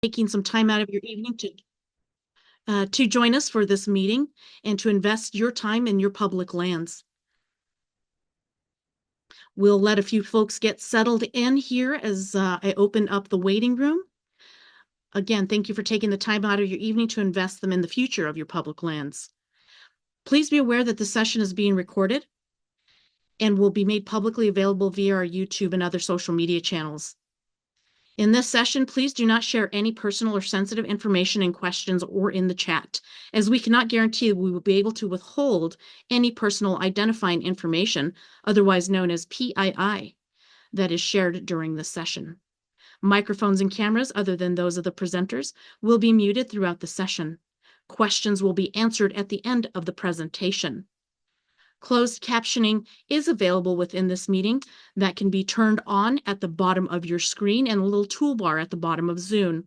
Taking some time out of your evening to join us for this meeting and to invest your time in your public lands. We'll let a few folks get settled in here as I open up the waiting room. Again, thank you for taking the time out of your evening to invest them in the future of your public lands. Please be aware that the session is being recorded and will be made publicly available via our YouTube and other social media channels. In this session, please do not share any personal or sensitive information in questions or in the chat, as we cannot guarantee that we will be able to withhold any personal identifying information, otherwise known as PII, that is shared during this session. Microphones and cameras, other than those of the presenters, will be muted throughout the session. Questions will be answered at the end of the presentation. Closed captioning is available within this meeting that can be turned on at the bottom of your screen and a little toolbar at the bottom of Zoom.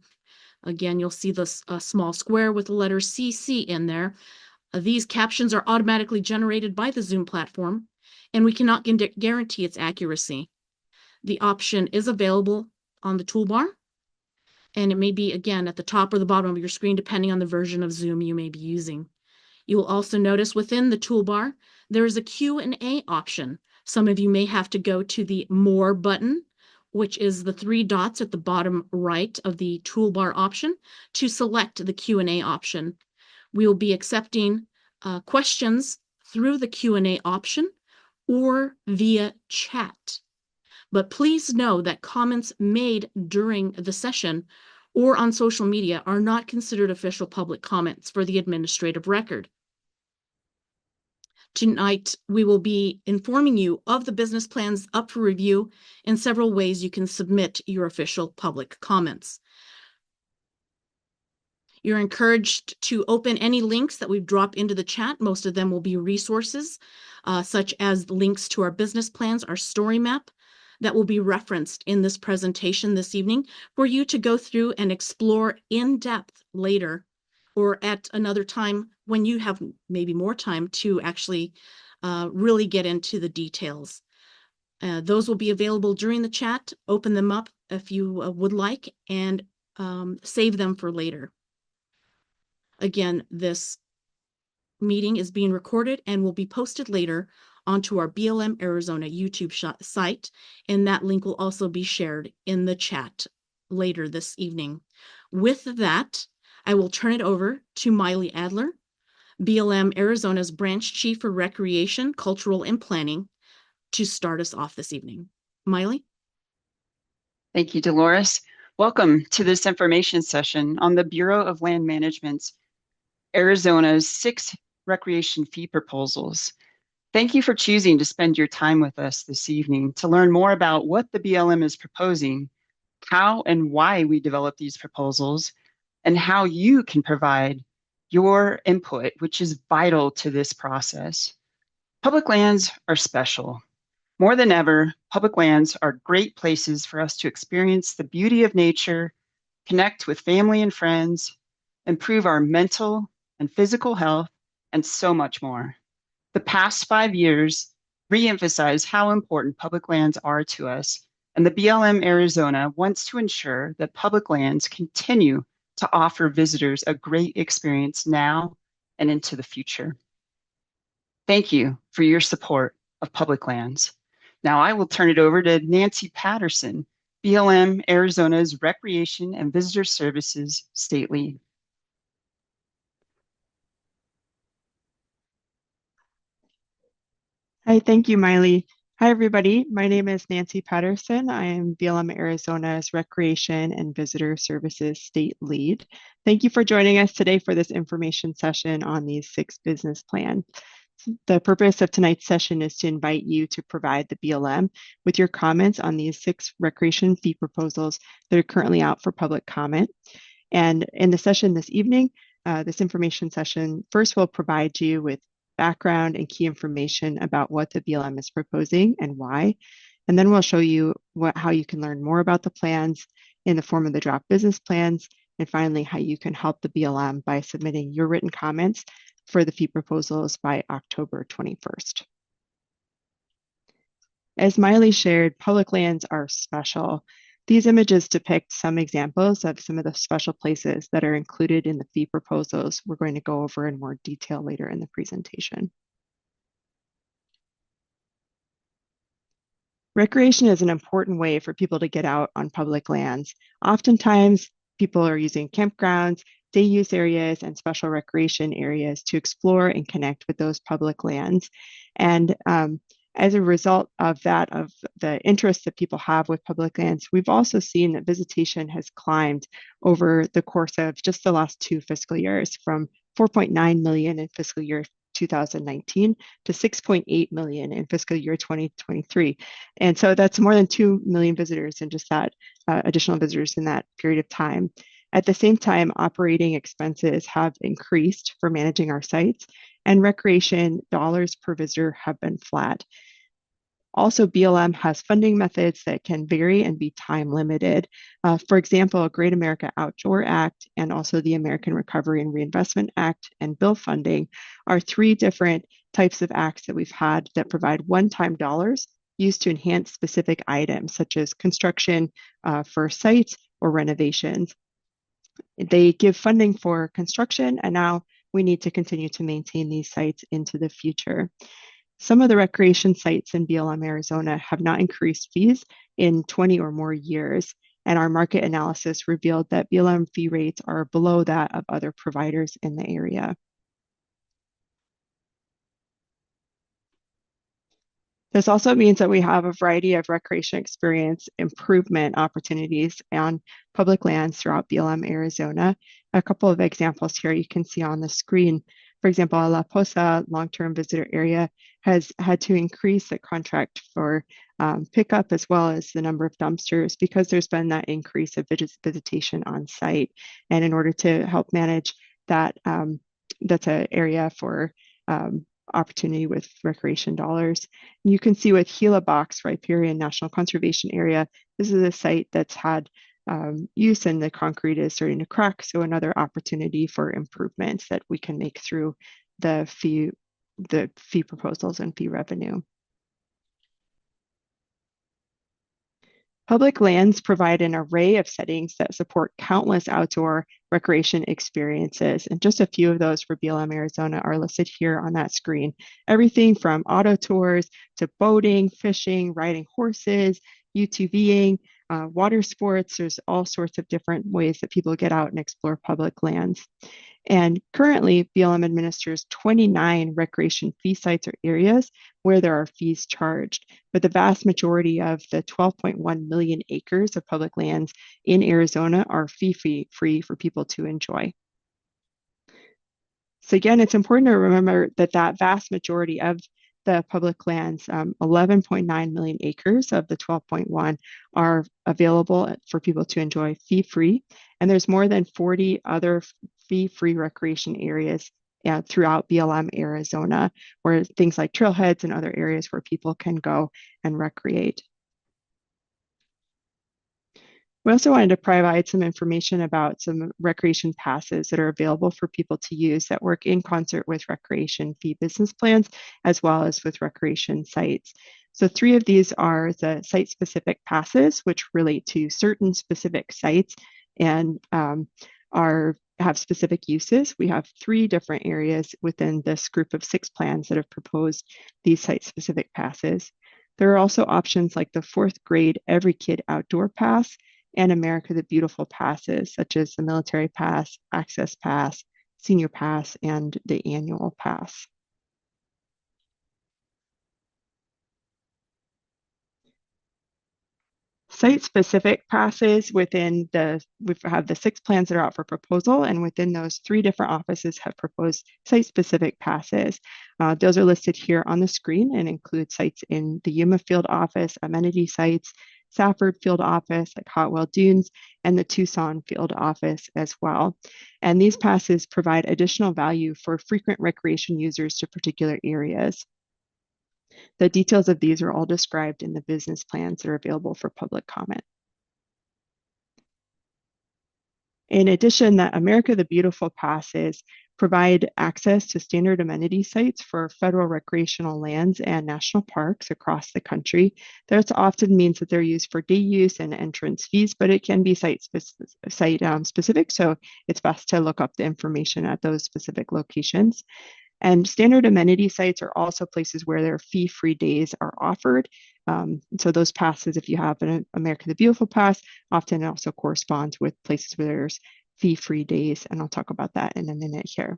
Again, you'll see this small square with the letter CC in there. These captions are automatically generated by the Zoom platform, and we cannot guarantee its accuracy. The option is available on the toolbar, and it may be, again, at the top or the bottom of your screen, depending on the version of Zoom you may be using. You will also notice within the toolbar, there is a Q&A option. Some of you may have to go to the More button, which is the 3 dots at the bottom right of the toolbar option, to select the Q&A option. We will be accepting questions through the Q&A option or via chat. But please know that comments made during the session or on social media are not considered official public comments for the administrative record. Tonight, we will be informing you of the business plans up for review and several ways you can submit your official public comments. You're encouraged to open any links that we've dropped into the chat. Most of them will be resources, such as links to our business plans, our story map, that will be referenced in this presentation this evening for you to go through and explore in depth later or at another time when you have maybe more time to actually really get into the details. Those will be available during the chat. Open them up if you would like and save them for later. Again, this meeting is being recorded and will be posted later onto our BLM Arizona YouTube site, and that link will also be shared in the chat later this evening. With that, I will turn it over to Miley Adler, BLM Arizona's Branch Chief for Recreation, Cultural, and Planning, to start us off this evening. Miley? Thank you, Dolores. Welcome to this information session on the Bureau of Land Management's Arizona's 6 recreation fee proposals. Thank you for choosing to spend your time with us this evening to learn more about what the BLM is proposing, how and why we develop these proposals, and how you can provide your input, which is vital to this process. Public lands are special. More than ever, public lands are great places for us to experience the beauty of nature, connect with family and friends, improve our mental and physical health, and so much more. The past 5 years re-emphasize how important public lands are to us, and the BLM Arizona wants to ensure that public lands continue to offer visitors a great experience now and into the future. Thank you for your support of public lands. Now I will turn it over to Nancy Patterson, BLM Arizona's Recreation and Visitor Services State Lead. Hi, thank you, Miley. Hi, everybody. My name is Nancy Patterson. I am BLM Arizona's Recreation and Visitor Services State Lead. Thank you for joining us today for this information session on these 6 business plans. The purpose of tonight's session is to invite you to provide the BLM with your comments on these 6 recreation fee proposals that are currently out for public comment. And in the session this evening, this information session first will provide you with background and key information about what the BLM is proposing and why. And then we'll show you how you can learn more about the plans in the form of the draft business plans. And finally, how you can help the BLM by submitting your written comments for the fee proposals by October 21st. As Miley shared, public lands are special. These images depict some examples of some of the special places that are included in the fee proposals we're going to go over in more detail later in the presentation. Recreation is an important way for people to get out on public lands. Oftentimes, people are using campgrounds, day use areas, and special recreation areas to explore and connect with those public lands. And as a result of that, of the interest that people have with public lands, we've also seen that visitation has climbed over the course of just the last 2 fiscal years, from 4.9 million in fiscal year 2019 to 6.8 million in fiscal year 2023. And so that's more than 2 million visitors and just that additional visitors in that period of time. At the same time, operating expenses have increased for managing our sites, and recreation dollars per visitor have been flat. Also, BLM has funding methods that can vary and be time limited. For example, Great America Outdoor Act and also the American Recovery and Reinvestment Act and bill funding are 3 different types of acts that we've had that provide one-time dollars used to enhance specific items such as construction for sites or renovations. They give funding for construction, and now we need to continue to maintain these sites into the future. Some of the recreation sites in BLM, Arizona have not increased fees in 20 or more years, and our market analysis revealed that BLM fee rates are below that of other providers in the area. This also means that we have a variety of recreation experience improvement opportunities on public lands throughout BLM, Arizona. A couple of examples here you can see on the screen. For example, La Posa long-term visitor area has had to increase the contract for pickup as well as the number of dumpsters because there's been that increase of visitation on site. And in order to help manage that, that's an area for opportunity with recreation dollars. You can see with Gila Box, Riparian National Conservation Area, this is a site that's had use and the concrete is starting to crack. So another opportunity for improvements that we can make through the fee proposals and fee revenue. Public lands provide an array of settings that support countless outdoor recreation experiences. And just a few of those for BLM Arizona are listed here on that screen. Everything from auto tours to boating, fishing, riding horses, UTVing, water sports. There's all sorts of different ways that people get out and explore public lands. And currently, BLM administers 29 recreation fee sites or areas where there are fees charged. But the vast majority of the 12.1 million acres of public lands in Arizona are fee-free for people to enjoy. So again, it's important to remember that that vast majority of the public lands, 11.9 million acres of the 12.1 are available for people to enjoy fee-free. And there's more than 40 other fee-free recreation areas throughout BLM Arizona, where things like trailheads and other areas where people can go and recreate. We also wanted to provide some information about some recreation passes that are available for people to use that work in concert with recreation fee business plans, as well as with recreation sites. So 3 of these are the site-specific passes, which relate to certain specific sites and have specific uses. We have 3 different areas within this group of 6 plans that have proposed these site-specific passes. There are also options like the 4th grade Every Kid Outdoor Pass and America the Beautiful passes, such as the Military Pass, Access Pass, Senior Pass, and the Annual Pass. Site-specific passes we have the 6 plans that are out for proposal, and within those 3 different offices have proposed site-specific passes. Those are listed here on the screen and include sites in the Yuma Field Office, amenity sites, Safford Field Office at Cotwell Dunes, and the Tucson Field Office as well. And these passes provide additional value for frequent recreation users to particular areas. The details of these are all described in the business plans that are available for public comment. In addition, the America the Beautiful passes provide access to standard amenity sites for federal recreational lands and national parks across the country. That often means that they're used for day use and entrance fees, but it can be site specific, so it's best to look up the information at those specific locations. And standard amenity sites are also places where their fee-free days are offered. So those passes, if you have an America the Beautiful pass, often it also corresponds with places where there's fee-free days, and I'll talk about that in a minute here.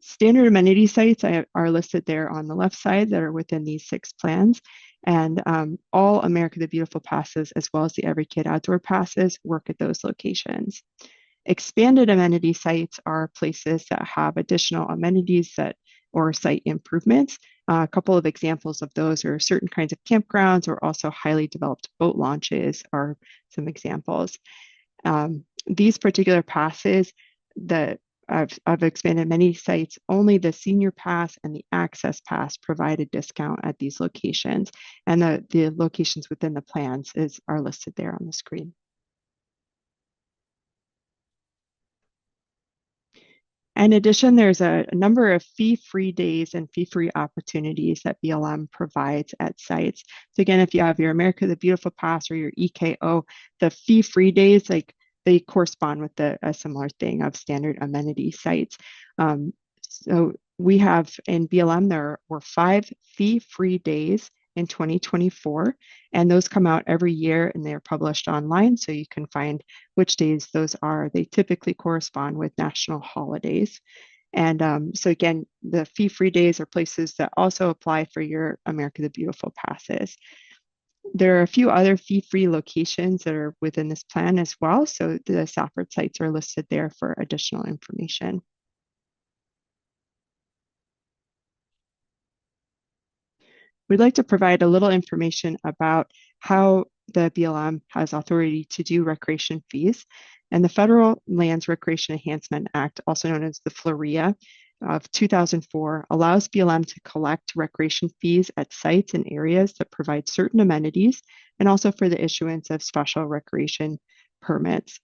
Standard amenity sites are listed there on the left side that are within these 6 plans. And all America the Beautiful passes, as well as the Every Kid Outdoor passes, work at those locations. Expanded amenity sites are places that have additional amenities or site improvements. A couple of examples of those are certain kinds of campgrounds, or also highly developed boat launches are some examples. These particular passes that I've expanded many sites, only the senior pass and the access pass provide a discount at these locations, and the locations within the plans are listed there on the screen. In addition, there's a number of fee-free days and fee-free opportunities that BLM provides at sites. So again, if you have your America the Beautiful Pass or your EKO, the fee-free days, they correspond with a similar thing of standard amenity sites. So we have in BLM, there were 5 fee-free days in 2024, and those come out every year and they're published online, so you can find which days those are. They typically correspond with national holidays. And so again, the fee-free days are places that also apply for your America the Beautiful passes. There are a few other fee-free locations that are within this plan as well, so the Safford sites are listed there for additional information. We'd like to provide a little information about how the BLM has authority to do recreation fees. And the Federal Lands Recreation Enhancement Act, also known as the FLREA of 2004, allows BLM to collect recreation fees at sites and areas that provide certain amenities, and also for the issuance of special recreation permits.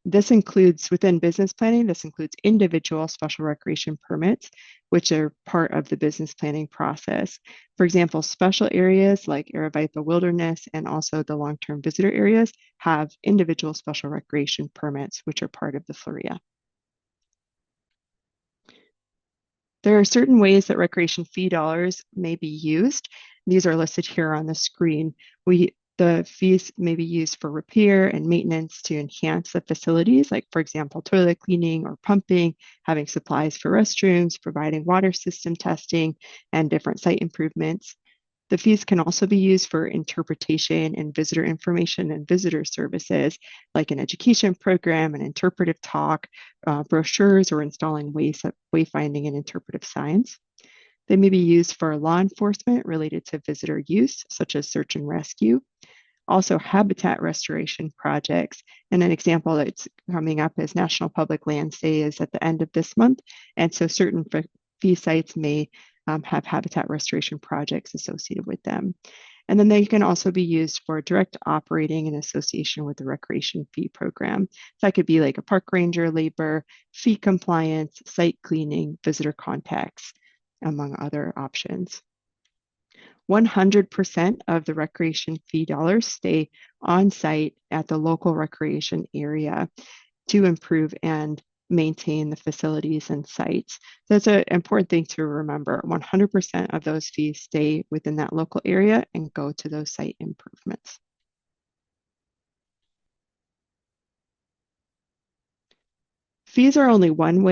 This includes, within business planning, this includes individual special recreation permits, which are part of the business planning process. For example, special areas like Aravaipa Wilderness and also the long-term visitor areas have individual special recreation permits, which are part of the FLREA. There are certain ways that recreation fee dollars may be used. These are listed here on the screen. The fees may be used for repair and maintenance to enhance the facilities, like, for example, toilet cleaning or pumping, having supplies for restrooms, providing water system testing, and different site improvements. The fees can also be used for interpretation and visitor information and visitor services, like an education program, an interpretive talk, brochures, or installing wayfinding and interpretive signs. They may be used for law enforcement related to visitor use, such as search and rescue. Also, habitat restoration projects. And an example that's coming up is National Public Lands Day is at the end of this month. And so certain fee sites may have habitat restoration projects associated with them. And then they can also be used for direct operating in association with the recreation fee program. So that could be like a park ranger labor, fee compliance, site cleaning, visitor contacts, among other options. 100% of the recreation fee dollars stay on site at the local recreation area to improve and maintain the facilities and sites. That's an important thing to remember. 100% of those fees stay within that local area and go to those site improvements. Fees are only one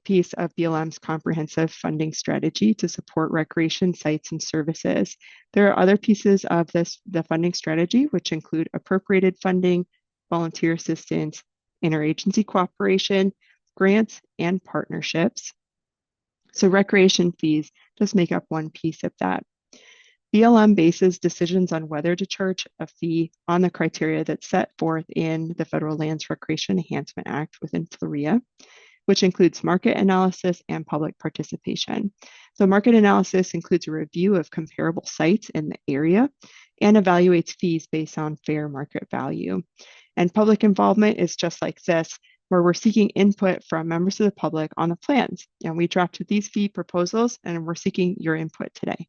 piece of BLM's comprehensive funding strategy to support recreation sites and services. There are other pieces of the funding strategy, which include appropriated funding, volunteer assistance, interagency cooperation, grants, and partnerships. So recreation fees just make up one piece of that. BLM bases decisions on whether to charge a fee on the criteria that's set forth in the Federal Lands Recreation Enhancement Act within FLREA, which includes market analysis and public participation. So market analysis includes a review of comparable sites in the area and evaluates fees based on fair market value. And public involvement is just like this, where we're seeking input from members of the public on the plans. And we drafted these fee proposals and we're seeking your input today.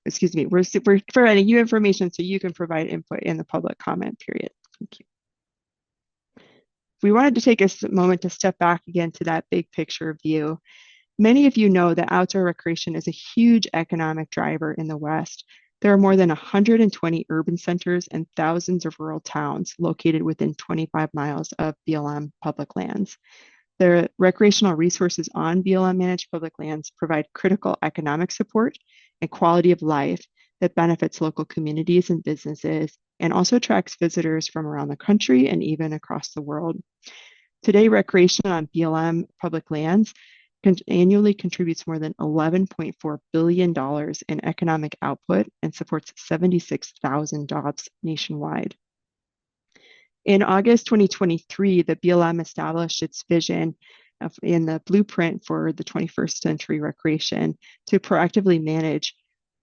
Excuse me, we're providing you information so you can provide input in the public comment period. Thank you. We wanted to take a moment to step back again to that big picture view. Many of you know that outdoor recreation is a huge economic driver in the West. There are more than 120 urban centers and thousands of rural towns located within 25 miles of BLM public lands. The recreational resources on BLM managed public lands provide critical economic support and quality of life that benefits local communities and businesses, and also attracts visitors from around the country and even across the world. Today, recreation on BLM public lands annually contributes more than $11.4 billion in economic output and supports 76,000 jobs nationwide. In August 2023, the BLM established its vision in the blueprint for the 21st century recreation to proactively manage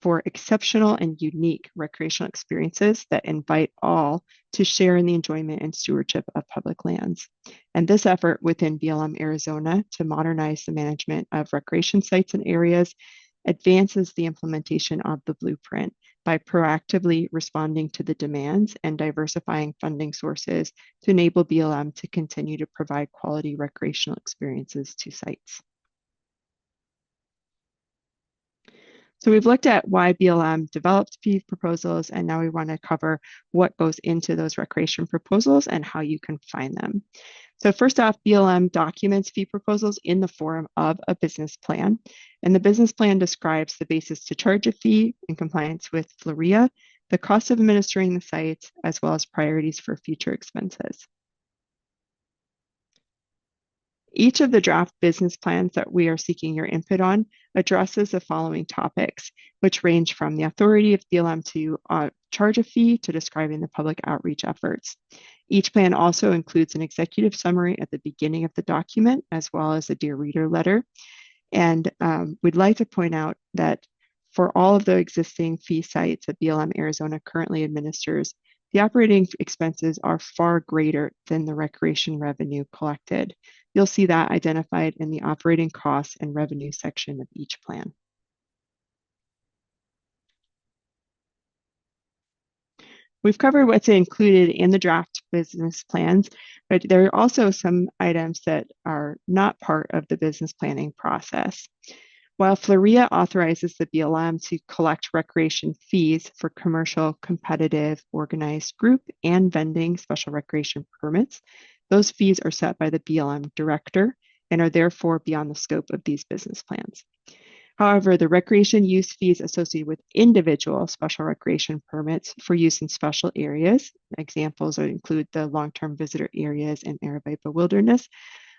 for exceptional and unique recreational experiences that invite all to share in the enjoyment and stewardship of public lands. And this effort within BLM Arizona to modernize the management of recreation sites and areas advances the implementation of the blueprint by proactively responding to the demands and diversifying funding sources to enable BLM to continue to provide quality recreational experiences to sites. So we've looked at why BLM developed fee proposals, and now we want to cover what goes into those recreation proposals and how you can find them. So first off, BLM documents fee proposals in the form of a business plan. And the business plan describes the basis to charge a fee in compliance with FLRIA, the cost of administering the sites, as well as priorities for future expenses. Each of the draft business plans that we are seeking your input on addresses the following topics, which range from the authority of BLM to charge a fee to describing the public outreach efforts. Each plan also includes an executive summary at the beginning of the document, as well as a Dear Reader letter. And we'd like to point out that for all of the existing fee sites that BLM Arizona currently administers, the operating expenses are far greater than the recreation revenue collected. You'll see that identified in the operating costs and revenue section of each plan. We've covered what's included in the draft business plans, but there are also some items that are not part of the business planning process. While FLRIA authorizes the BLM to collect recreation fees for commercial, competitive, organized group, and vending special recreation permits, those fees are set by the BLM director and are therefore beyond the scope of these business plans. However, the recreation use fees associated with individual special recreation permits for use in special areas, examples include the long-term visitor areas and Arabipa Wilderness,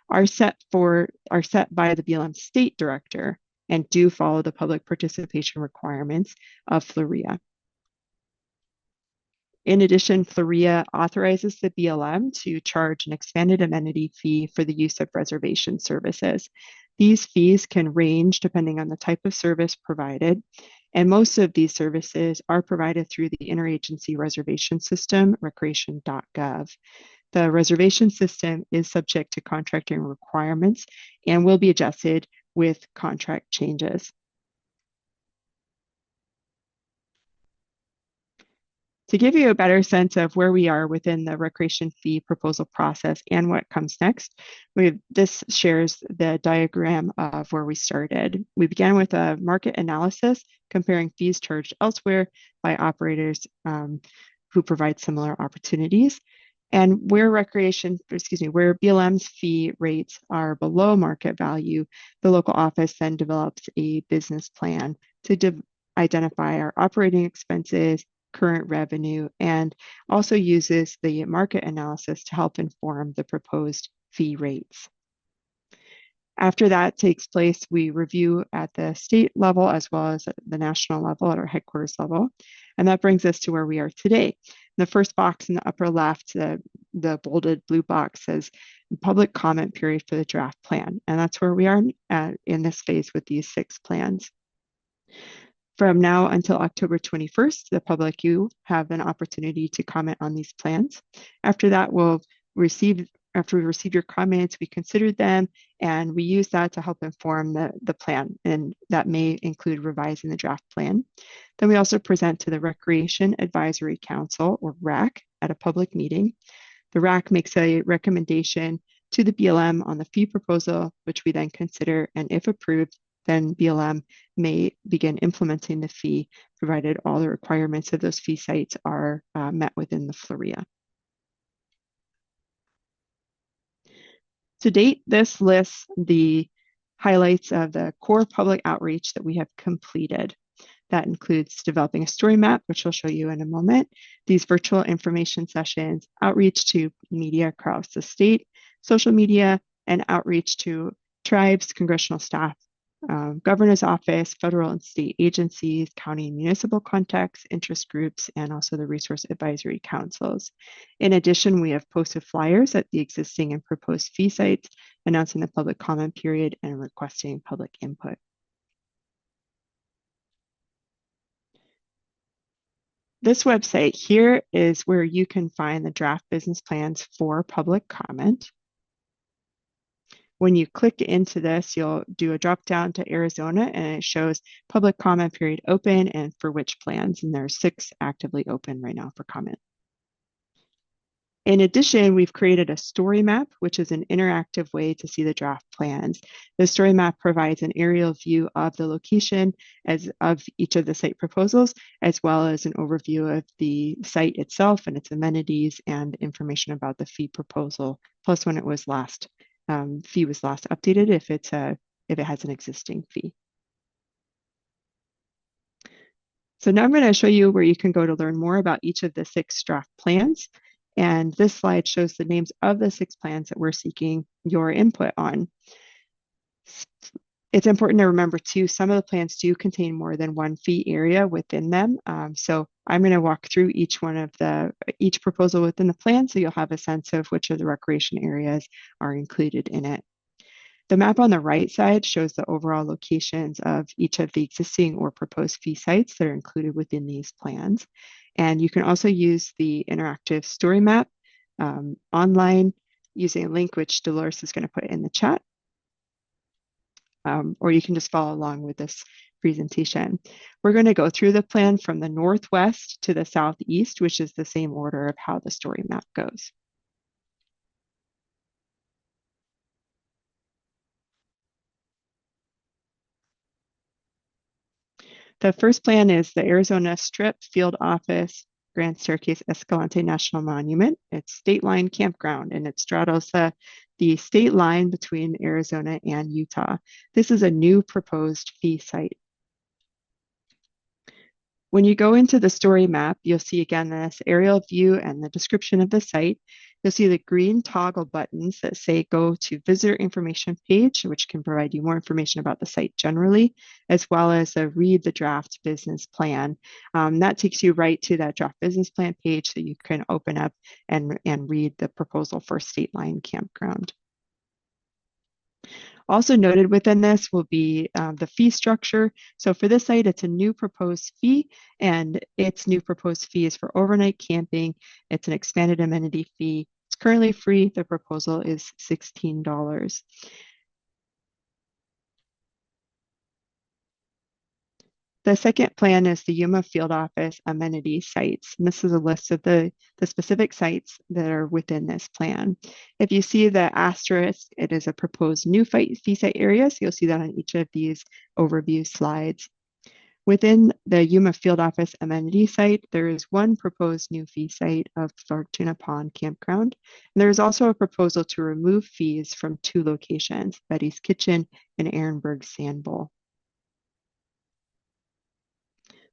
are set by the BLM state director and do follow the public participation requirements of FLRIA. In addition, FLRIA authorizes the BLM to charge an expanded amenity fee for the use of reservation services. These fees can range depending on the type of service provided, and most of these services are provided through the interagency reservation system, recreation.gov. The reservation system is subject to contracting requirements and will be adjusted with contract changes. To give you a better sense of where we are within the recreation fee proposal process and what comes next, this shares the diagram of where we started. We began with a market analysis comparing fees charged elsewhere by operators who provide similar opportunities. And where BLM's fee rates are below market value, the local office then develops a business plan to identify our operating expenses, current revenue, and also uses the market analysis to help inform the proposed fee rates. After that takes place, we review at the state level as well as at the national level at our headquarters level. And that brings us to where we are today. The first box in the upper left, the bolded blue box, says public comment period for the draft plan. And that's where we are in this phase with these 6 plans. From now until October 21st, the public, you have an opportunity to comment on these plans. After that, after we receive your comments, we consider them and we use that to help inform the plan. And that may include revising the draft plan. Then we also present to the Recreation Advisory Council, or RAC, at a public meeting. The RAC makes a recommendation to the BLM on the fee proposal, which we then consider, and if approved, then BLM may begin implementing the fee, provided all the requirements of those fee sites are met within the FLORIA. To date, this lists the highlights of the core public outreach that we have completed. That includes developing a story map, which I'll show you in a moment, these virtual information sessions, outreach to media across the state, social media, and outreach to tribes, congressional staff, governor's office, federal and state agencies, county and municipal contacts, interest groups, and also the resource advisory councils. In addition, we have posted flyers at the existing and proposed fee sites, announcing the public comment period and requesting public input. This website here is where you can find the draft business plans for public comment. When you click into this, you'll do a drop down to Arizona and it shows public comment period open and for which plans. And there are 6 actively open right now for comment. In addition, we've created a story map, which is an interactive way to see the draft plans. The story map provides an aerial view of the location of each of the site proposals, as well as an overview of the site itself and its amenities and information about the fee proposal, plus when it was fee was last updated if it has an existing fee. So now I'm going to show you where you can go to learn more about each of the 6 draft plans. And this slide shows the names of the 6 plans that we're seeking your input on. It's important to remember too, some of the plans do contain more than one fee area within them. So I'm going to walk through each proposal within the plan so you'll have a sense of which of the recreation areas are included in it. The map on the right side shows the overall locations of each of the existing or proposed fee sites that are included within these plans. And you can also use the interactive story map online using a link which Dolores is going to put in the chat. Or you can just follow along with this presentation. We're going to go through the plan from the northwest to the southeast, which is the same order of how the story map goes. The first plan is the Arizona Strip Field Office Grand Staircase Escalante National Monument. It's state line campground and it straddles the state line between Arizona and Utah. This is a new proposed fee site. When you go into the story map, you'll see again this aerial view and the description of the site. You'll see the green toggle buttons that say go to visitor information page, which can provide you more information about the site generally, as well as a read the draft business plan. That takes you right to that draft business plan page that you can open up and read the proposal for state line campground. Also noted within this will be the fee structure. So for this site, it's a new proposed fee, and its new proposed fee is for overnight camping. It's an expanded amenity fee. It's currently free. The proposal is $16. The second plan is the Yuma Field Office amenity sites. And this is a list of the specific sites that are within this plan. If you see the asterisk, it is a proposed new fee site area. So you'll see that on each of these overview slides. Within the Yuma Field Office amenity site, there is one proposed new fee site of Fortuna Pond Campground. And there is also a proposal to remove fees from 2 locations, Betty's Kitchen and Ehrenberg Sand Bowl.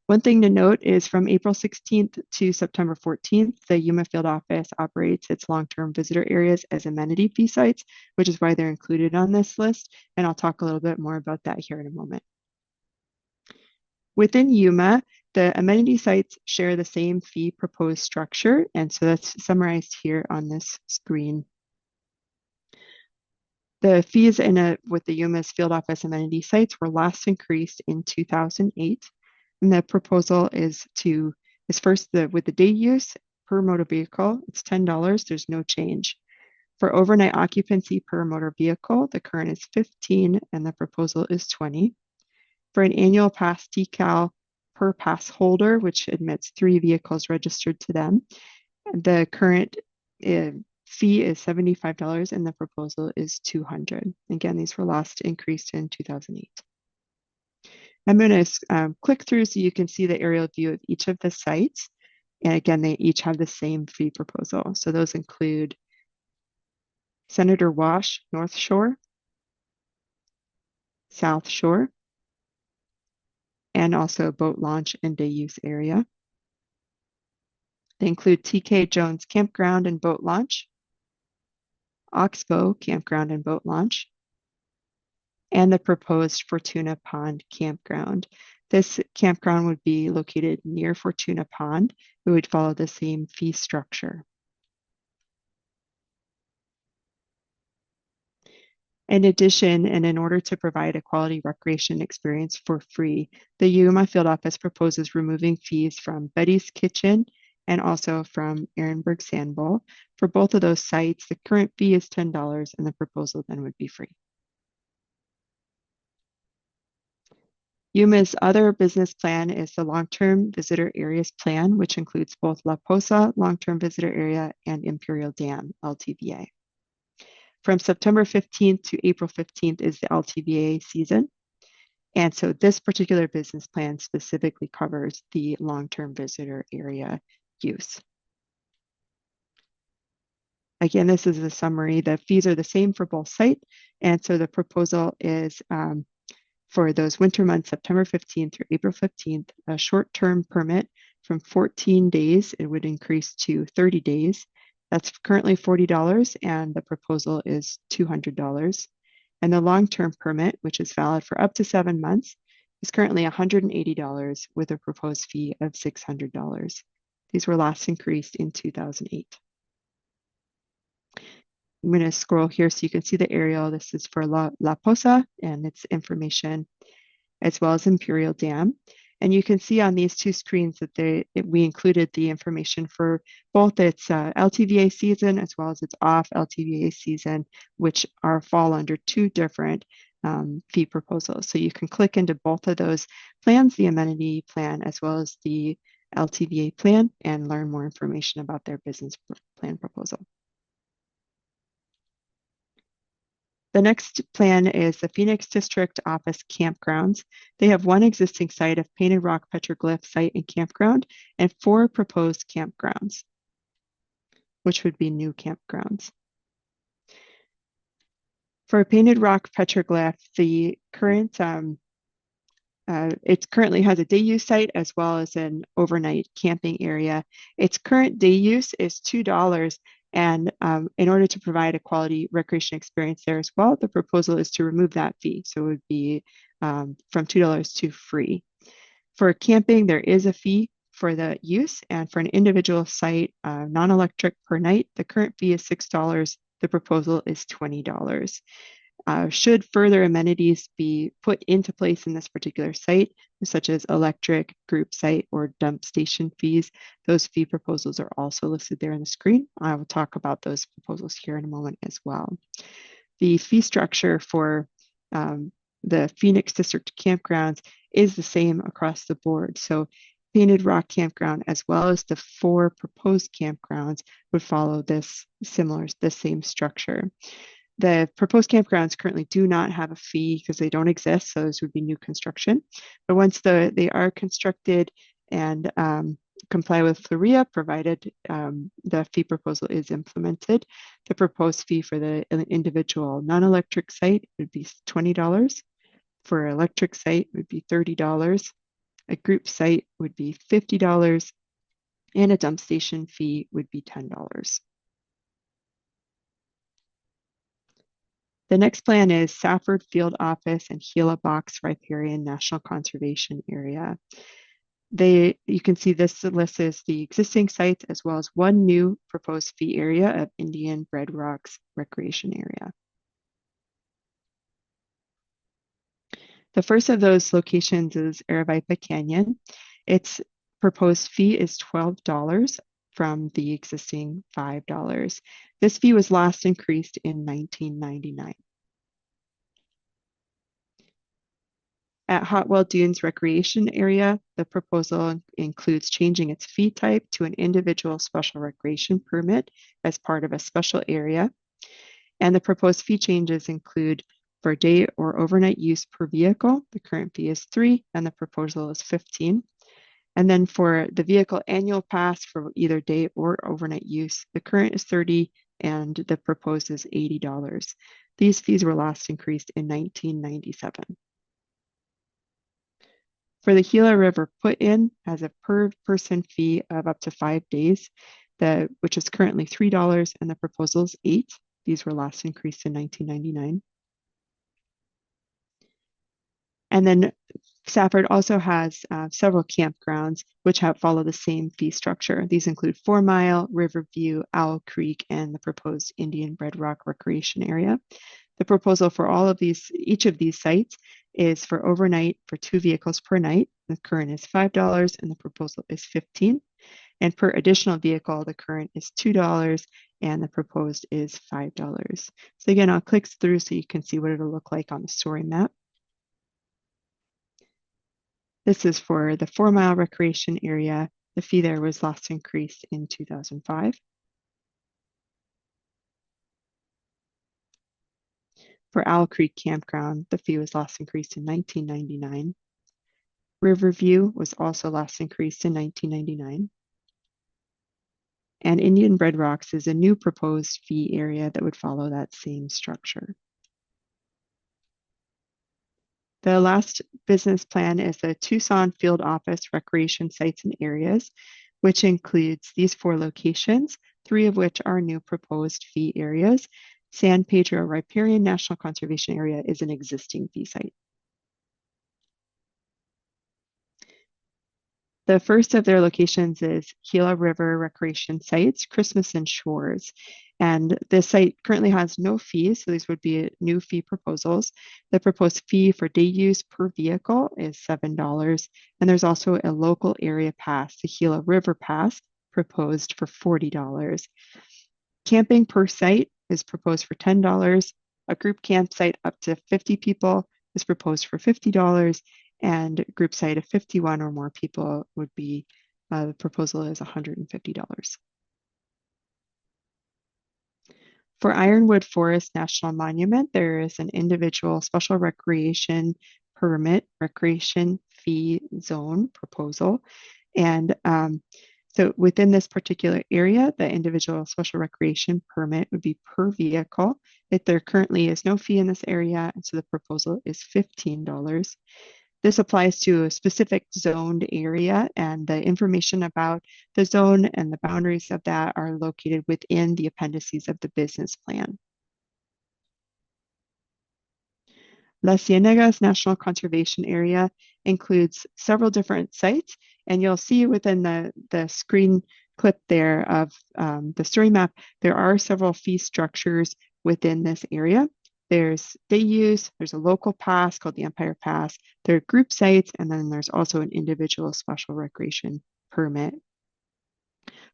One thing to note is from April 16th to September 14th, the Yuma Field Office operates its long-term visitor areas as amenity fee sites, which is why they're included on this list. And I'll talk a little bit more about that here in a moment. Within Yuma, the amenity sites share the same fee proposed structure. And so that's summarized here on this screen. The fees with the Yuma's Field Office amenity sites were last increased in 2008. And the proposal is first with the day use per motor vehicle, it's $10. There's no change. For overnight occupancy per motor vehicle, the current is 15 and the proposal is 20. For an annual pass decal per pass holder, which admits 3 vehicles registered to them, the current fee is $75 and the proposal is $200. Again, these were last increased in 2008. I'm going to click through so you can see the aerial view of each of the sites. And again, they each have the same fee proposal. So those include Senator Wash, North Shore, South Shore, and also boat launch and day use area. They include TK Jones Campground and Boat Launch, Oxbow Campground and Boat Launch, and the proposed Fortuna Pond Campground. This campground would be located near Fortuna Pond. It would follow the same fee structure. In addition, and in order to provide a quality recreation experience for free, the Yuma Field Office proposes removing fees from Betty's Kitchen and also from Ehrenberg Sand Bowl. For both of those sites, the current fee is $10 and the proposal then would be free. Yuma's other business plan is the Long-Term Visitor Areas Plan, which includes both La Posa Long-Term Visitor Area and Imperial Dam, LTVA. From September 15th to April 15th is the LTVA season. And so this particular business plan specifically covers the long-term visitor area use. Again, this is a summary. The fees are the same for both sites. And so the proposal is for those winter months, September 15th through April 15th, a short-term permit from 14 days, it would increase to 30 days. That's currently $40 and the proposal is $200. And the long-term permit, which is valid for up to 7 months, is currently $180 with a proposed fee of $600. These were last increased in 2008. I'm going to scroll here so you can see the aerial. This is for La Posa and its information, as well as Imperial Dam. And you can see on these two screens that we included the information for both its LTVA season as well as its off LTVA season, which fall under two different fee proposals. So you can click into both of those plans, the amenity plan as well as the LTVA plan, and learn more information about their business plan proposal. The next plan is the Phoenix District Office Campgrounds. They have one existing site of Painted Rock Petroglyph site and campground and 4 proposed campgrounds, which would be new campgrounds. For Painted Rock Petroglyph, the current it currently has a day use site as well as an overnight camping area. Its current day use is $2. And in order to provide a quality recreation experience there as well, the proposal is to remove that fee. So it would be from $2 to free. For camping, there is a fee for the use, and for an individual site, non-electric per night, the current fee is $6. The proposal is $20. Should further amenities be put into place in this particular site, such as electric, group site, or dump station fees, those fee proposals are also listed there on the screen. I will talk about those proposals here in a moment as well. The fee structure for the Phoenix District campgrounds is the same across the board. So Painted Rock Campground, as well as the 4 proposed campgrounds, would follow the same structure. The proposed campgrounds currently do not have a fee because they don't exist, so those would be new construction. But once they are constructed and comply with FLURIA, provided the fee proposal is implemented, the proposed fee for the individual non-electric site would be $20. For an electric site, it would be $30. A group site would be $50, and a dump station fee would be $10. The next plan is Safford Field Office and Gila Box Riparian National Conservation Area. You can see this list is the existing sites as well as one new proposed fee area of Indian Red Rocks Recreation Area. The first of those locations is Aravaipa Canyon. Its proposed fee is $12 from the existing $5. This fee was last increased in 1999. At Hotwell Dunes Recreation Area, the proposal includes changing its fee type to an individual special recreation permit as part of a special area. And the proposed fee changes include for day or overnight use per vehicle, the current fee is $3 and the proposal is $15. And then for the vehicle annual pass for either day or overnight use, the current is $30 and the proposed is $80. These fees were last increased in 1997. For the Gila River put-in has a per person fee of up to 5 days, which is currently $3 and the proposal is $8. These were last increased in 1999. And then Safford also has several campgrounds which follow the same fee structure. These include 4 Mile, Riverview, Owl Creek, and the proposed Indian Red Rock Recreation Area. The proposal for each of these sites is for overnight for 2 vehicles per night. The current is $5 and the proposal is $15. And per additional vehicle, the current is $2 and the proposed is $5. So again, I'll click through so you can see what it'll look like on the story map. This is for the 4 Mile recreation area. The fee there was last increased in 2005. For Owl Creek Campground, the fee was last increased in 1999. Riverview was also last increased in 1999. And Indian Red Rocks is a new proposed fee area that would follow that same structure. The last business plan is the Tucson Field Office Recreation Sites and Areas, which includes these 4 locations, 3 of which are new proposed fee areas. San Pedro Riparian National Conservation Area is an existing fee site. The first of their locations is Gila River Recreation Sites, Christmas and Shores. And this site currently has no fees, so these would be new fee proposals. The proposed fee for day use per vehicle is $7. And there's also a local area pass, the Gila River Pass, proposed for $40. Camping per site is proposed for $10. A group campsite up to 50 people is proposed for $50. And group site of 51 or more people would be, the proposal is $150. For Ironwood Forest National Monument, there is an individual special recreation permit, recreation fee zone proposal. And so within this particular area, the individual special recreation permit would be per vehicle. There currently is no fee in this area, and so the proposal is $15. This applies to a specific zoned area, and the information about the zone and the boundaries of that are located within the appendices of the business plan. Las Ciénegas National Conservation Area includes several different sites, and you'll see within the screen clip there of the story map, there are several fee structures within this area. There's day use, there's a local pass called the Empire Pass, there are group sites, and then there's also an individual special recreation permit.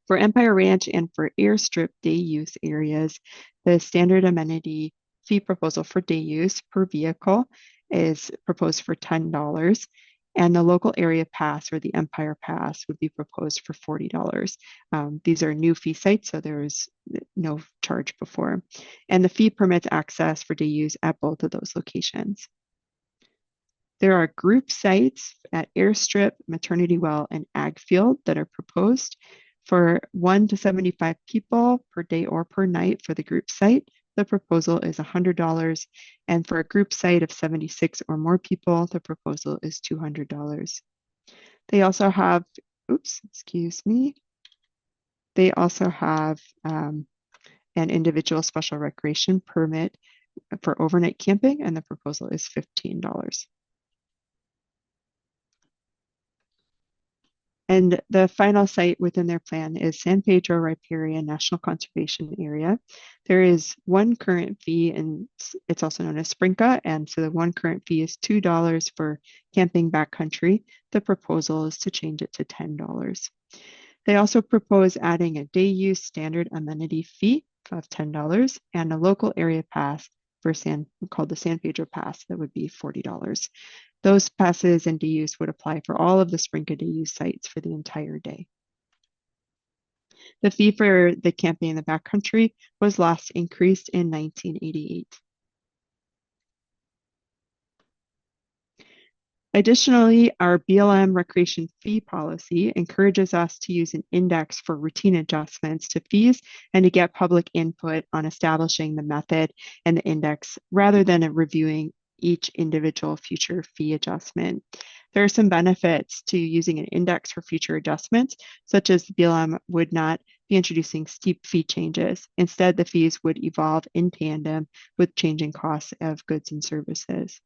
For Empire Ranch and for airstrip day use areas, the standard amenity fee proposal for day use per vehicle is proposed for $10. And the local area pass or the Empire Pass would be proposed for $40. These are new fee sites, so there is no charge before. And the fee permits access for day use at both of those locations. There are group sites at Airstrip, Maternity Well, and Ag Field that are proposed for 1 to 75 people per day or per night for the group site. The proposal is $100, and for a group site of 76 or more people, the proposal is $200. They also have, They also have an individual special recreation permit for overnight camping, and the proposal is $15. And the final site within their plan is San Pedro Riparian National Conservation Area. There is one current fee, and it's also known as Sprinka. And so the one current fee is $2 for camping backcountry. The proposal is to change it to $10. They also propose adding a day use standard amenity fee of $10 and a local area pass called the San Pedro Pass that would be $40. Those passes and day use would apply for all of the Sprinka day use sites for the entire day. The fee for the camping in the backcountry was last increased in 1988. Additionally, our BLM recreation fee policy encourages us to use an index for routine adjustments to fees and to get public input on establishing the method and the index rather than reviewing each individual future fee adjustment. There are some benefits to using an index for future adjustments, such as the BLM would not be introducing steep fee changes. Instead, the fees would evolve in tandem with changing costs of goods and services.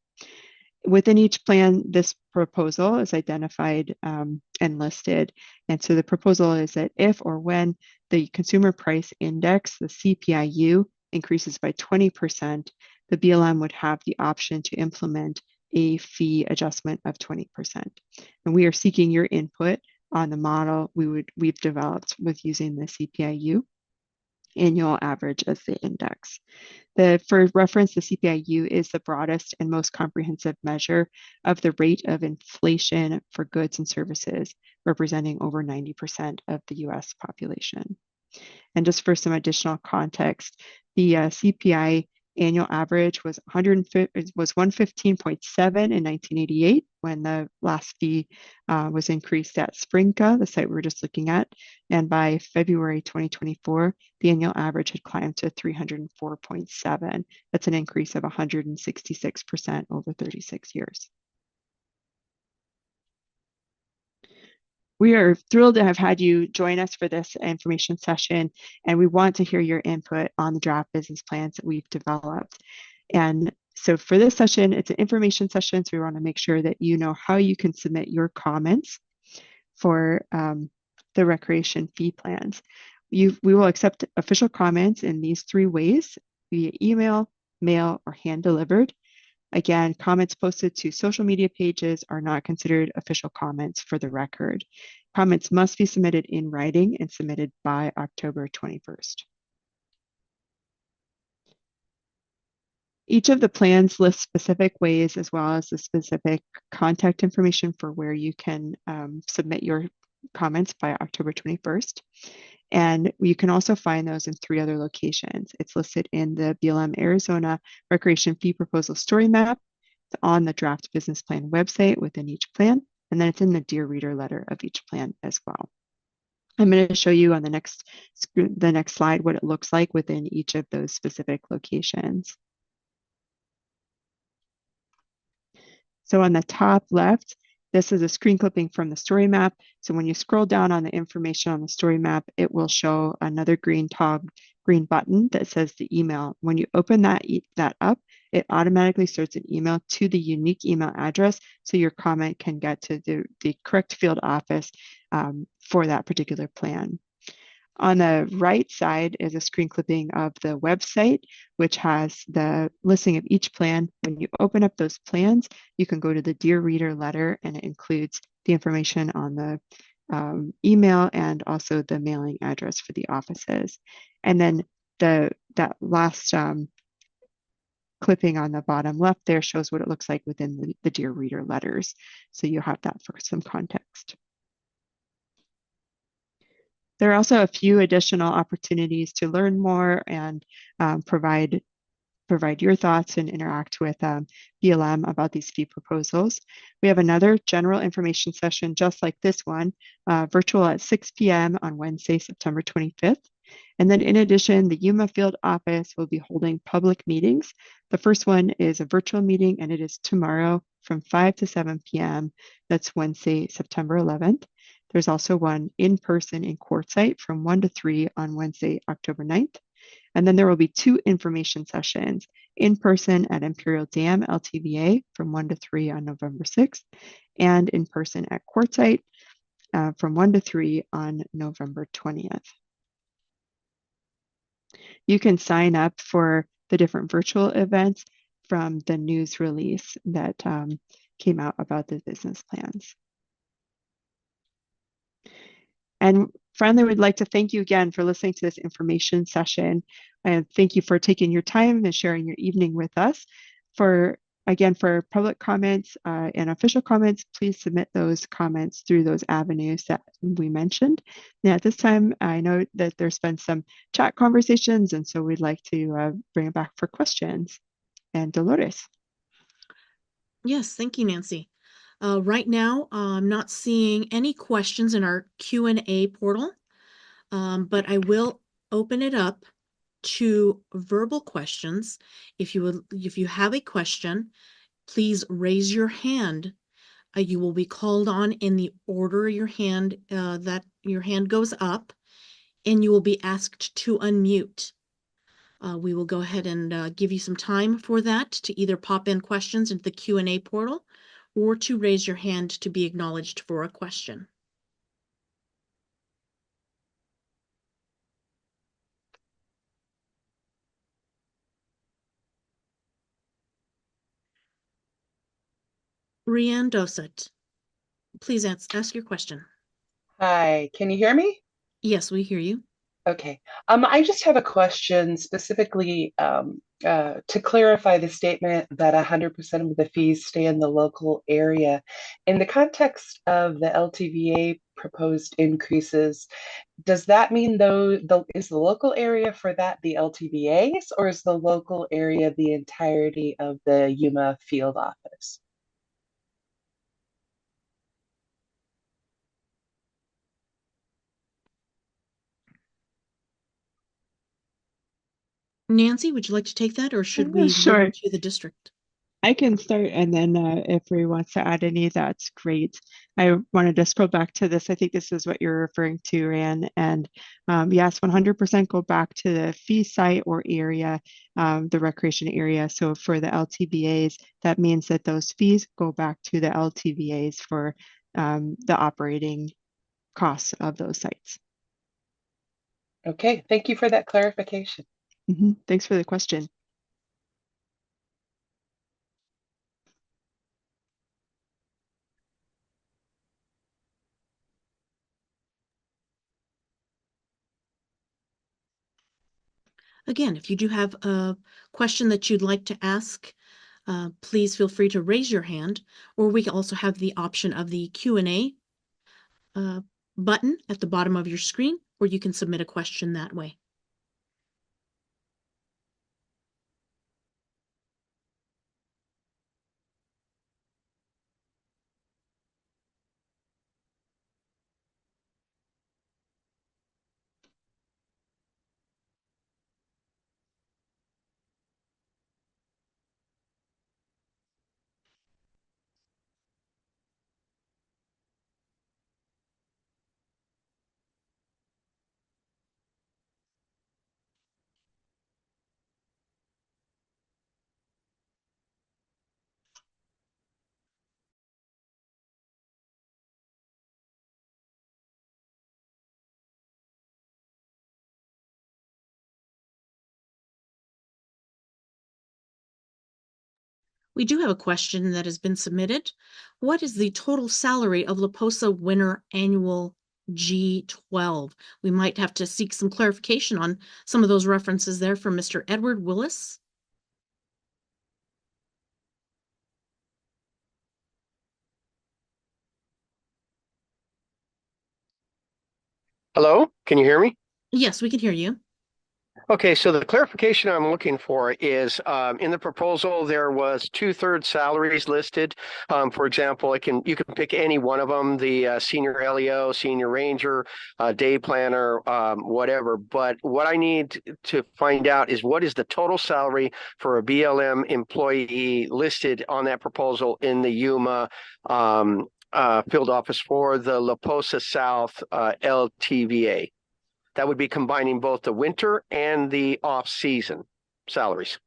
Within each plan, this proposal is identified and listed. And so the proposal is that if or when the consumer price index, the CPIU, increases by 20%, the BLM would have the option to implement a fee adjustment of 20%. And we are seeking your input on the model we've developed with using the CPIU annual average as the index. For reference, the CPIU is the broadest and most comprehensive measure of the rate of inflation for goods and services, representing over 90% of the US population. And just for some additional context, the CPI annual average was 115.7 in 1988 when the last fee was increased at Sprinka, the site we were just looking at. And by February 2024, the annual average had climbed to 304.7. That's an increase of 166% over 36 years. We are thrilled to have had you join us for this information session, and we want to hear your input on the draft business plans that we've developed. And so for this session, it's an information session, so we want to make sure that you know how you can submit your comments for the recreation fee plans. We will accept official comments in these 3 ways: via email, mail, or hand-delivered. Again, comments posted to social media pages are not considered official comments for the record. Comments must be submitted in writing and submitted by October 21st. Each of the plans lists specific ways as well as the specific contact information for where you can submit your comments by October 21st. And you can also find those in 3 other locations. It's listed in the BLM Arizona Recreation Fee Proposal Story Map. It's on the draft business plan website within each plan, and then it's in the Dear Reader letter of each plan as well. I'm going to show you on the next slide what it looks like within each of those specific locations. So on the top left, this is a screen clipping from the story map. So when you scroll down on the information on the story map, it will show another green button that says the email. When you open that up, it automatically starts an email to the unique email address, so your comment can get to the correct field office for that particular plan. On the right side is a screen clipping of the website, which has the listing of each plan. When you open up those plans, you can go to the Dear Reader letter, and it includes the information on the email and also the mailing address for the offices. And then that last clipping on the bottom left there shows what it looks like within the Dear Reader letters. So you have that for some context. There are also a few additional opportunities to learn more and provide your thoughts and interact with BLM about these fee proposals. We have another general information session just like this one, virtual at 6 p.m. on Wednesday, September 25th. And then in addition, the Yuma Field Office will be holding public meetings. The first one is a virtual meeting, and it is tomorrow from 5 to 7 p.m. That's Wednesday, September 11th. There's also one in person in Quartzsite from 1 to 3 on Wednesday, October 9th. And then there will be 2 information sessions in person at Imperial Dam LTVA from 1 to 3 on November 6th, and in person at Quartzsite from 1 to 3 on November 20th. You can sign up for the different virtual events from the news release that came out about the business plans. And finally, we'd like to thank you again for listening to this information session. And thank you for taking your time and sharing your evening with us. For public comments and official comments, please submit those comments through those avenues that we mentioned. Now, at this time, I know that there's been some chat conversations, and so we'd like to bring it back for questions. And Dolores. Yes, thank you, Nancy. Right now, I'm not seeing any questions in our Q&A portal, but I will open it up to verbal questions. If you have a question, please raise your hand. You will be called on in the order that your hand goes up, and you will be asked to unmute. We will go ahead and give you some time for that to either pop in questions into the Q&A portal or to raise your hand to be acknowledged for a question. Rianne Dosset, please ask your question. Hi, can you hear me? Yes, we hear you. Okay. I just have a question specifically to clarify the statement that 100% of the fees stay in the local area. In the context of the LTVA proposed increases, does that mean is the local area for that the LTVAs, or is the local area the entirety of the UMA field office? Nancy, would you like to take that, or should we move Sure. to the district? I can start, and then if Ray wants to add any, that's great. I wanted to scroll back to this. I think this is what you're referring to, Ryan. And yes, 100% go back to the fee site or area, the recreation area. So for the LTVAs, that means that those fees go back to the LTVAs for the operating costs of those sites. Okay, thank you for that clarification. Thanks for the question. Again, if you do have a question that you'd like to ask, please feel free to raise your hand, or we also have the option of the Q&A button at the bottom of your screen, where you can submit a question that way. We do have a question that has been submitted. What is the total salary of La Posa Winter Annual G12? We might have to seek some clarification on some of those references there from Mr. Edward Willis. Hello, can you hear me? Yes, we can hear you. Okay, so the clarification I'm looking for is in the proposal, there was 2/3 salaries listed. For example, you can pick any one of them, the senior LEO, senior ranger, day planner, whatever. But what I need to find out is what is the total salary for a BLM employee listed on that proposal in the UMA field office for the La Posa South LTVA. That would be combining both the winter and the off-season salaries.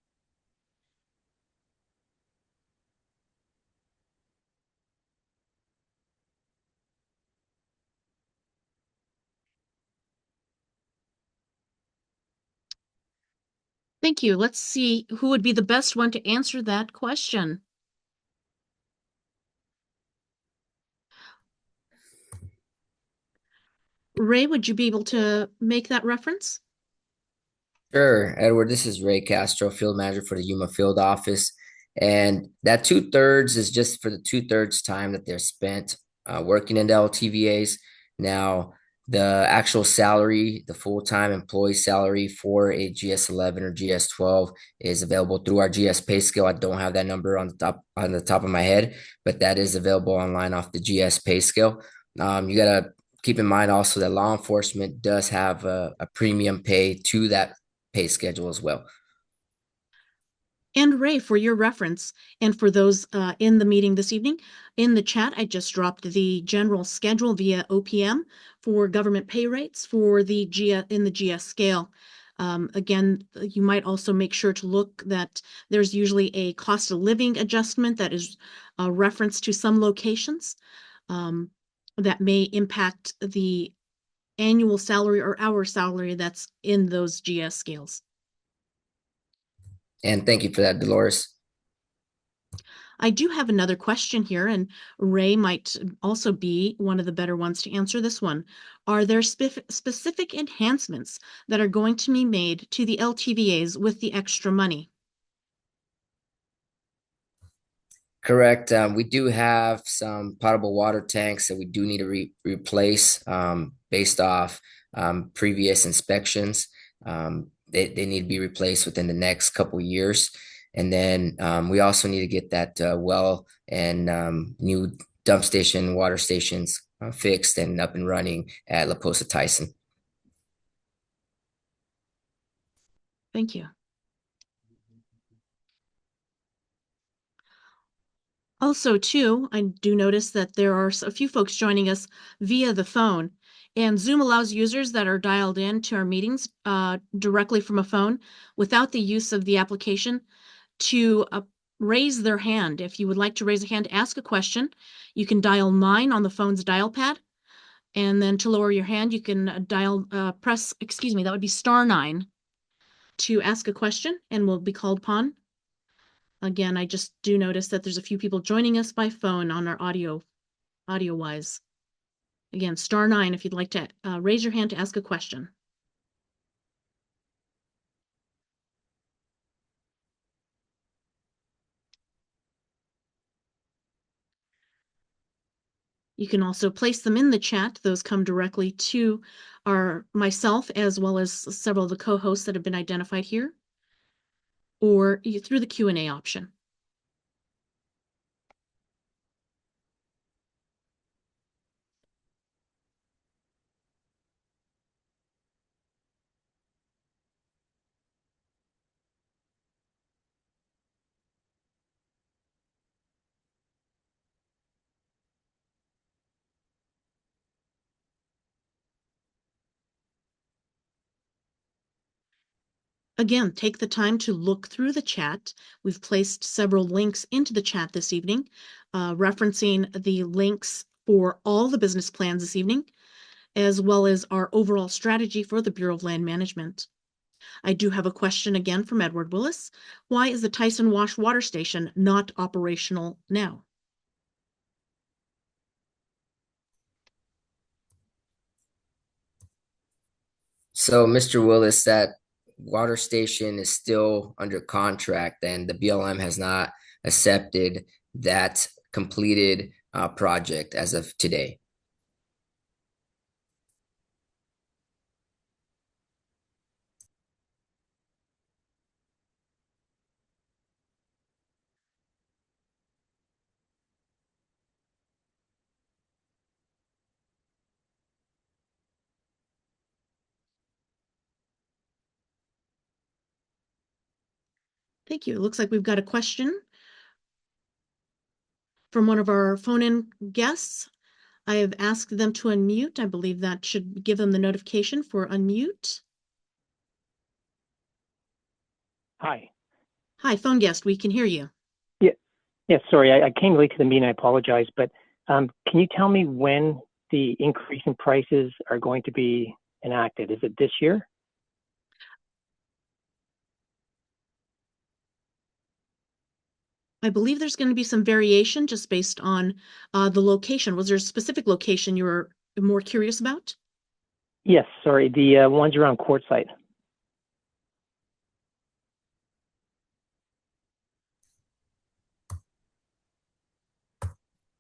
Thank you. Let's see who would be the best one to answer that question. Ray, would you be able to make that reference? Sure, Edward. This is Ray Castro, field manager for the Yuma field office. And that 2/3 is just for the 2/3 time that they're spent working in the LTVAs. Now, the actual salary, the full-time employee salary for a GS 11 or GS 12 is available through our GS pay scale. I don't have that number on the top of my head, but that is available online off the GS pay scale. You gotta keep in mind also that law enforcement does have a premium pay to that pay schedule as well. And Ray, for your reference, and for those in the meeting this evening, in the chat, I just dropped the general schedule via OPM for government pay rates for the in the GS scale. Again, you might also make sure to look that there's usually a cost of living adjustment that is a reference to some locations that may impact the annual salary or hour salary that's in those GS scales. And thank you for that, Dolores. I do have another question here, and Ray might also be one of the better ones to answer this one. Are there specific enhancements that are going to be made to the LTVAs with the extra money? Correct. We do have some potable water tanks that we do need to replace based off previous inspections. They need to be replaced within the next couple years. And then we also need to get that well and new dump station, water stations fixed and up and running at La Posa Tyson. Thank you. Also, too, I do notice that there are a few folks joining us via the phone, and Zoom allows users that are dialed in to our meetings directly from a phone without the use of the application to raise their hand. If you would like to raise a hand to ask a question, you can dial 9 on the phone's dial pad. And then to lower your hand, you can that would be *9 to ask a question and will be called upon. Again, I just do notice that there's a few people joining us by phone on our audio-wise. Again, *9 if you'd like to raise your hand to ask a question. You can also place them in the chat. Those come directly to myself as well as several of the co-hosts that have been identified here, or through the Q&A option. Again, take the time to look through the chat. We've placed several links into the chat this evening, referencing the links for all the business plans this evening, as well as our overall strategy for the Bureau of Land Management. I do have a question again from Edward Willis. Why is the Tyson Wash Water Station not operational now? So, Mr. Willis, that water station is still under contract, and the BLM has not accepted that completed project as of today. Thank you. It looks like we've got a question from one of our phone-in guests. I have asked them to unmute. I believe that should give them the notification for unmute. Hi. Hi, phone guest, we can hear you. Yeah, sorry, I came late to the meeting, I apologize, but can you tell me when the increase in prices are going to be enacted? Is it this year? I believe there's going to be some variation just based on the location. Was there a specific location you were more curious about? Yes, sorry, the ones around Quartzsite.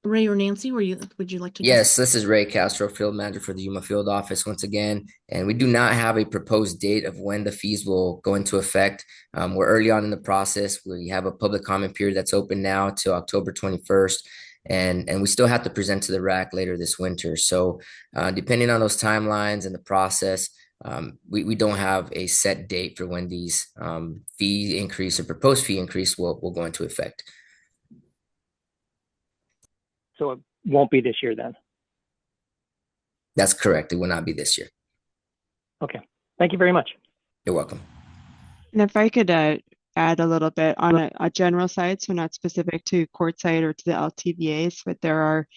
Ray or Nancy, would you like to Yes, this is Ray Castro, Field Manager for the Yuma Field Office once again, and we do not have a proposed date of when the fees will go into effect. We're early on in the process. We have a public comment period that's open now till October 21st, and we still have to present to the RAC later this winter. So, depending on those timelines and the process, we don't have a set date for when these fee increase or proposed fee increase will go into effect. So it won't be this year then. That's correct. It will not be this year. Okay. Thank you very much. You're welcome. And if I could add a little bit on a general side, so not specific to Quartzsite or to the LTVAs, but there are,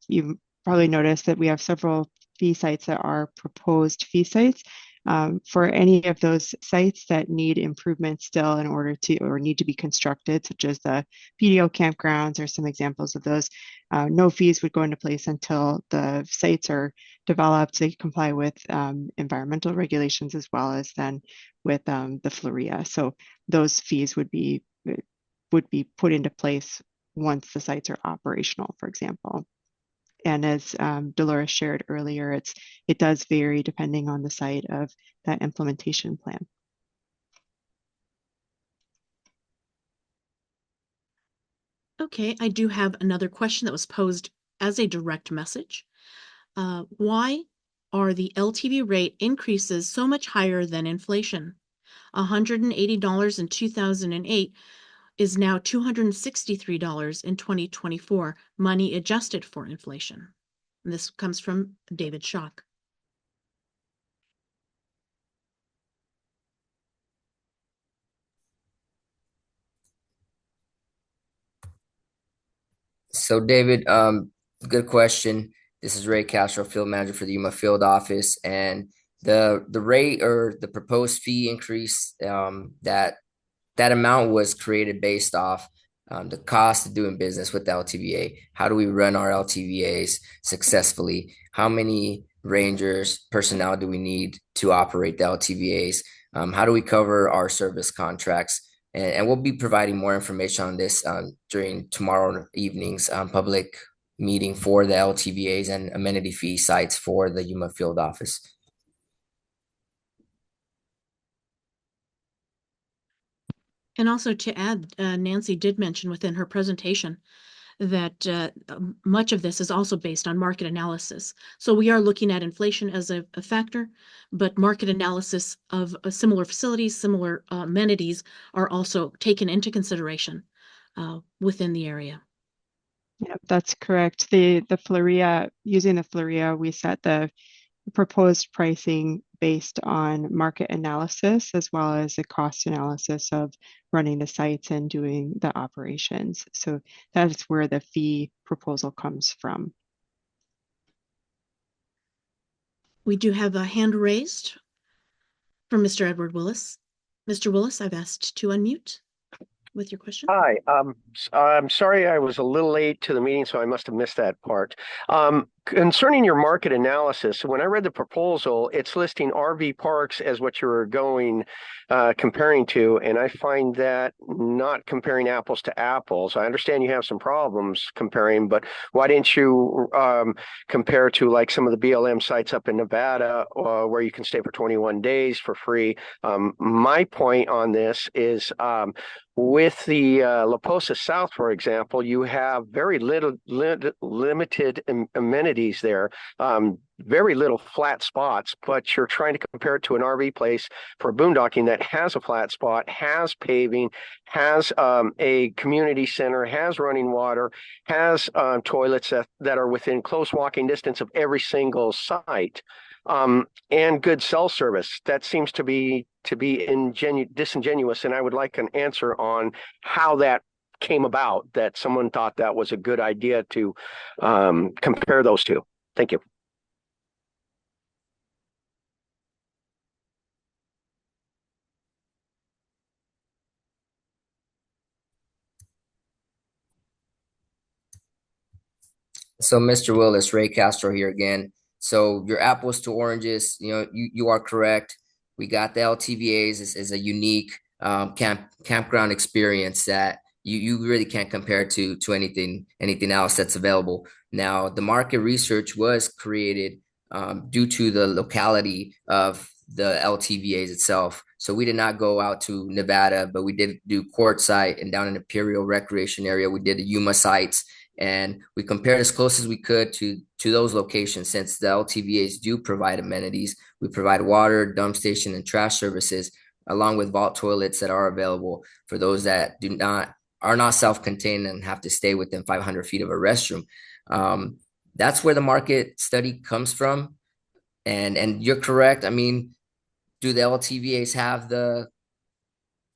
you've probably noticed that we have several fee sites that are proposed fee sites. For any of those sites that need improvement still in order to, or need to be constructed, such as the PDO campgrounds or some examples of those, no fees would go into place until the sites are developed. They comply with environmental regulations as well as then with the FLORIA. So those fees would be put into place once the sites are operational, for example. And as Dolores shared earlier, it does vary depending on the site of that implementation plan. Okay, I do have another question that was posed as a direct message. Why are the LTV rate increases so much higher than inflation? $180 in 2008 is now $263 in 2024, money adjusted for inflation. And this comes from David Schock. So, David, good question. This is Ray Castro, Field Manager for the Yuma Field Office, and the rate or the proposed fee increase that amount was created based off the cost of doing business with the LTVA. How do we run our LTVAs successfully? How many rangers, personnel do we need to operate the LTVAs? How do we cover our service contracts? And we'll be providing more information on this during tomorrow evening's public meeting for the LTVAs and amenity fee sites for the Yuma Field Office. And also to add, Nancy did mention within her presentation that much of this is also based on market analysis. So we are looking at inflation as a factor, but market analysis of similar facilities, similar amenities are also taken into consideration within the area. Yeah, that's correct. The FLORIA, using the FLORIA, we set the proposed pricing based on market analysis as well as a cost analysis of running the sites and doing the operations. So that's where the fee proposal comes from. We do have a hand raised from Mr. Edward Willis. Mr. Willis, I've asked to unmute with your question. Hi, I'm sorry I was a little late to the meeting, so I must have missed that part. Concerning your market analysis, when I read the proposal, it's listing RV parks as what you're comparing to, and I find that not comparing apples to apples. I understand you have some problems comparing, but why didn't you compare to like some of the BLM sites up in Nevada where you can stay for 21 days for free? My point on this is with the La Posa South, for example, you have very limited amenities there, very little flat spots, but you're trying to compare it to an RV place for boondocking that has a flat spot, has paving, has a community center, has running water, has toilets that are within close walking distance of every single site. And good cell service. That seems to be disingenuous, and I would like an answer on how that came about, that someone thought that was a good idea to compare those two. Thank you. So, Mr. Willis, Ray Castro here again. So, your apples to oranges, you are correct. We got the LTVAs is a unique campground experience that you really can't compare to anything else that's available. Now, the market research was created due to the locality of the LTVAs itself. So we did not go out to Nevada, but we did do Quartzsite, and down in Imperial Recreation Area, we did the Yuma sites, and we compared as close as we could to those locations. Since the LTVAs do provide amenities, we provide water, dump station, and trash services, along with vault toilets that are available for those that are not self-contained and have to stay within 500 feet of a restroom. That's where the market study comes from, and you're correct. I mean, do the LTVAs have the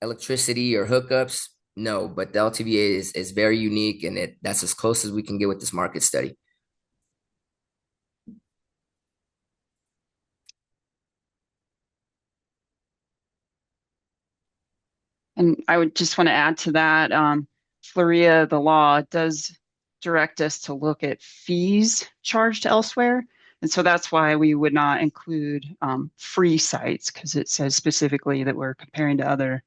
electricity or hookups? No, but the LTVA is very unique, and that's as close as we can get with this market study. And I would just want to add to that, Floria, the law does direct us to look at fees charged elsewhere. And so that's why we would not include free sites, because it says specifically that we're comparing to other,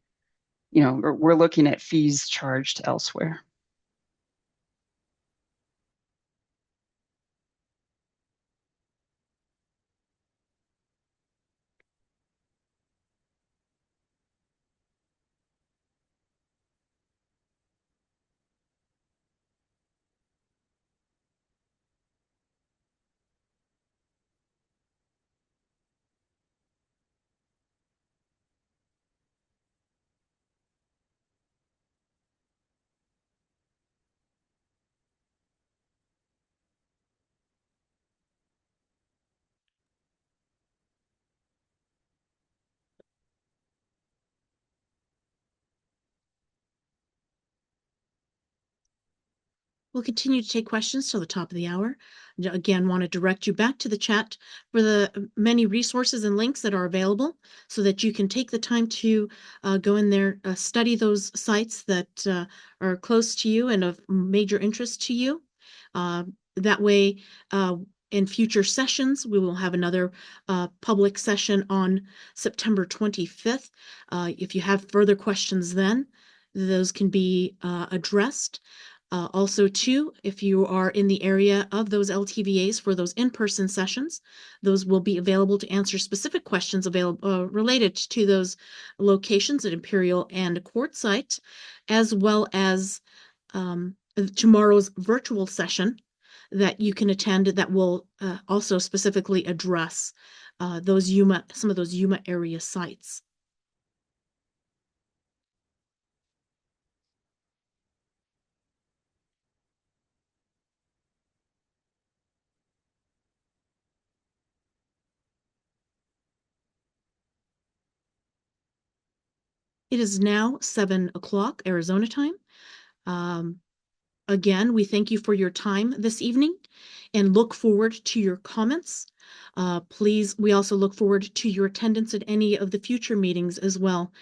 we're looking at fees charged elsewhere. We'll continue to take questions till the top of the hour. Again, want to direct you back to the chat for the many resources and links that are available so that you can take the time to go in there, study those sites that are close to you and of major interest to you. That way, in future sessions, we will have another public session on September 25th. If you have further questions then, those can be addressed. Also, too, if you are in the area of those LTVAs for those in-person sessions, those will be available to answer specific questions related to those locations at Imperial and Quartzsite, as well as tomorrow's virtual session that you can attend that will also specifically address some of those Yuma area sites. It is now 7 o'clock Arizona time. Again, we thank you for your time this evening and look forward to your comments. Please, we also look forward to your attendance at any of the future meetings as well.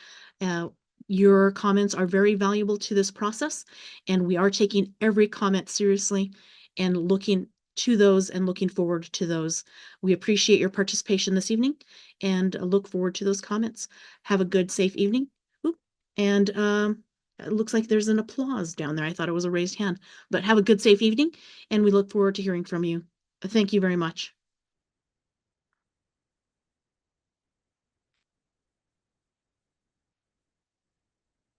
Your comments are very valuable to this process, and we are taking every comment seriously and looking to those and looking forward to those. We appreciate your participation this evening and look forward to those comments. Have a good, safe evening. And it looks like there's an applause down there. I thought it was a raised hand, but have a good, safe evening, and we look forward to hearing from you. Thank you very much.